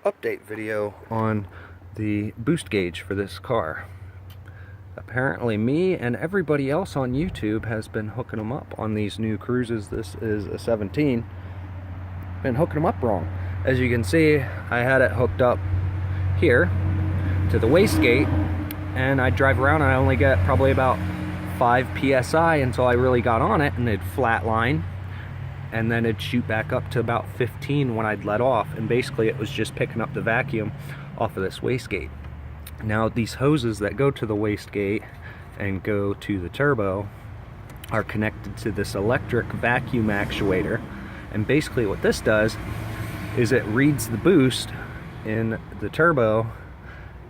update video on the boost gauge for this car. Apparently me and everybody else on YouTube has been hooking them up on these new Cruzes. This is a 17. Been hooking them up wrong. As you can see, I had it hooked up here to the wastegate, and I drive around and I only get probably about 5 psi until I really got on it, and it'd flatline, and then it'd shoot back up to about 15 when I'd let off, and basically it was just picking up the vacuum off of this wastegate. Now these hoses that go to the wastegate and go to the turbo are connected to this electric vacuum actuator, and basically what this does is it reads the boost in the turbo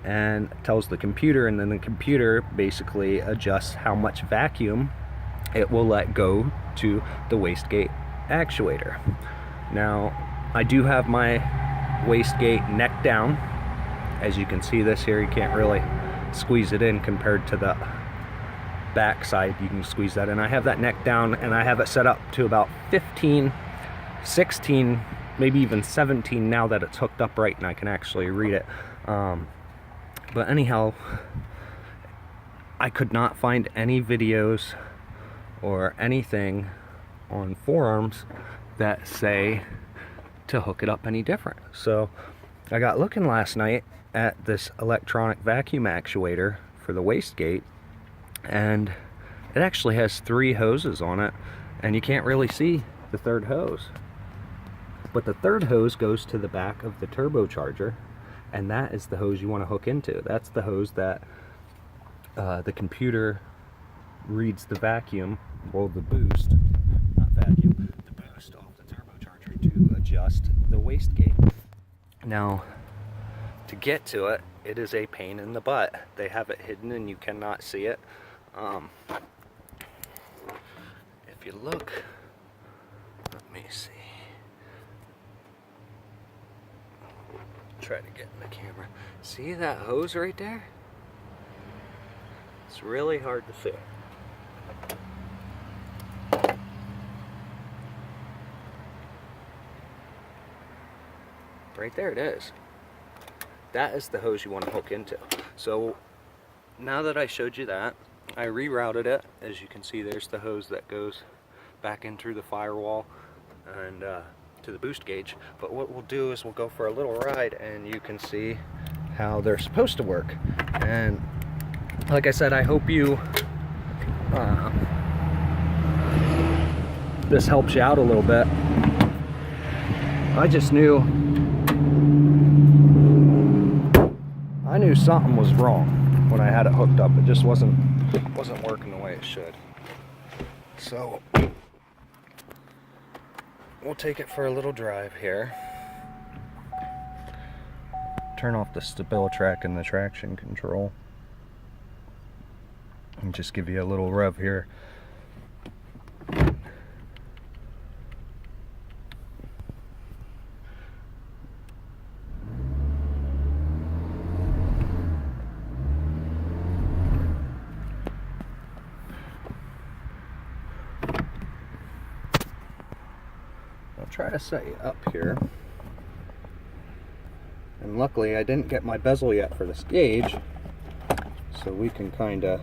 and tells the computer, and then the computer basically adjusts how much vacuum it will let go to the wastegate actuator. Now I do have my wastegate neck down. As you can see this here, you can't really squeeze it in compared to the back side. You can squeeze that in. I have that neck down, and I have it set up to about 15, 16, maybe even 17 now that it's hooked up right and I can actually read it. But anyhow, I could not find any videos or anything on forums that say to hook it up any different. So I got looking last night at this electronic vacuum actuator for the wastegate, and it actually has 3 hoses on it, and you can't really see the third hose. But the third hose goes to the back of the turbocharger, and that is the hose you want to hook into. That's the hose that the computer reads the vacuum, well, the boost, not vacuum, the boost off the turbocharger to adjust the wastegate. Now, to get to it, it is a pain in the butt. They have it hidden and you cannot see it. If you look, let me see. Try to get in the camera. See that hose right there? It's really hard to see. Right there it is. That is the hose you want to hook into. So now that I showed you that, I rerouted it. As you can see, there's the hose that goes back in through the firewall and to the boost gauge. But what we'll do is we'll go for a little ride and you can see how they're supposed to work. And like I said, I hope you this helps you out a little bit. I just knew something was wrong when I had it hooked up. It just wasn't working the way it should. So we'll take it for a little drive here. Turn off the StabiliTrak and the traction control, and just give you a little rev here. Try to set you up here, and luckily I didn't get my bezel yet for this gauge, so we can kind of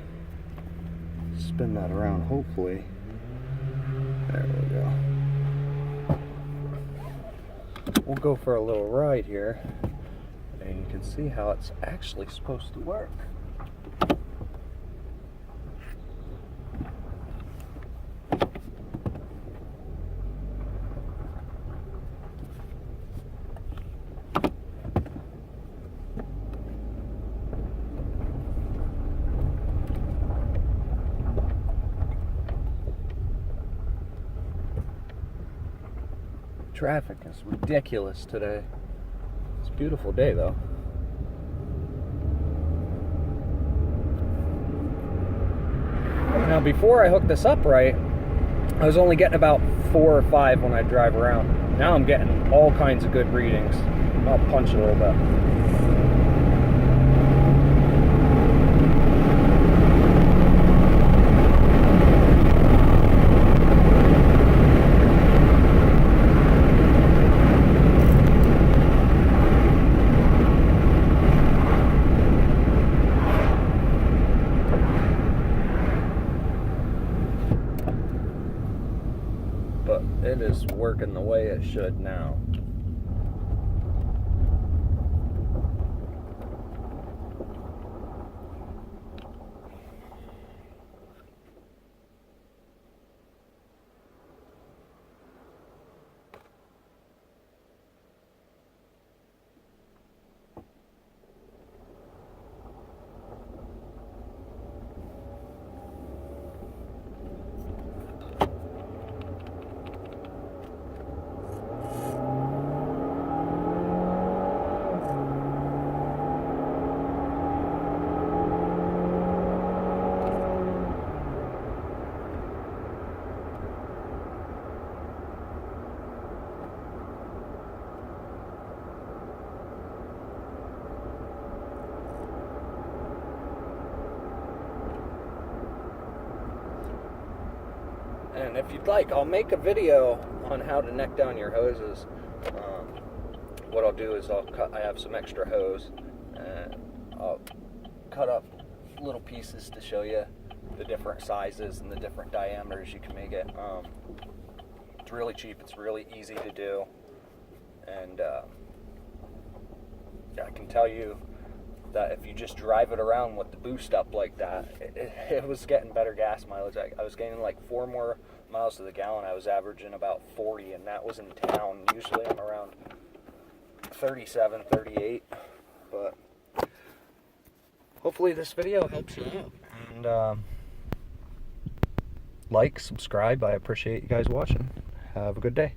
spin that around. Hopefully, there we go. We'll go for a little ride here and you can see how it's actually supposed to work. Traffic is ridiculous today. It's a beautiful day though. Now before I hooked this up right, I was only getting about 4 or 5 when I drive around. Now I'm getting all kinds of good readings. I'll punch a little bit. working the way it should now. And if you'd like, I'll make a video on how to neck down your hoses. What I'll do is I have some extra hose, and I'll cut up little pieces to show you the different sizes and the different diameters you can make it. It's really cheap, it's really easy to do, and I can tell you that if you just drive it around with the boost up like that, it was getting better gas mileage. I was gaining like 4 more miles to the gallon. I was averaging about 40, and that was in town. Usually I'm around 37, 38, but hopefully this video helps you out. And like, subscribe. I appreciate you guys watching. Have a good day.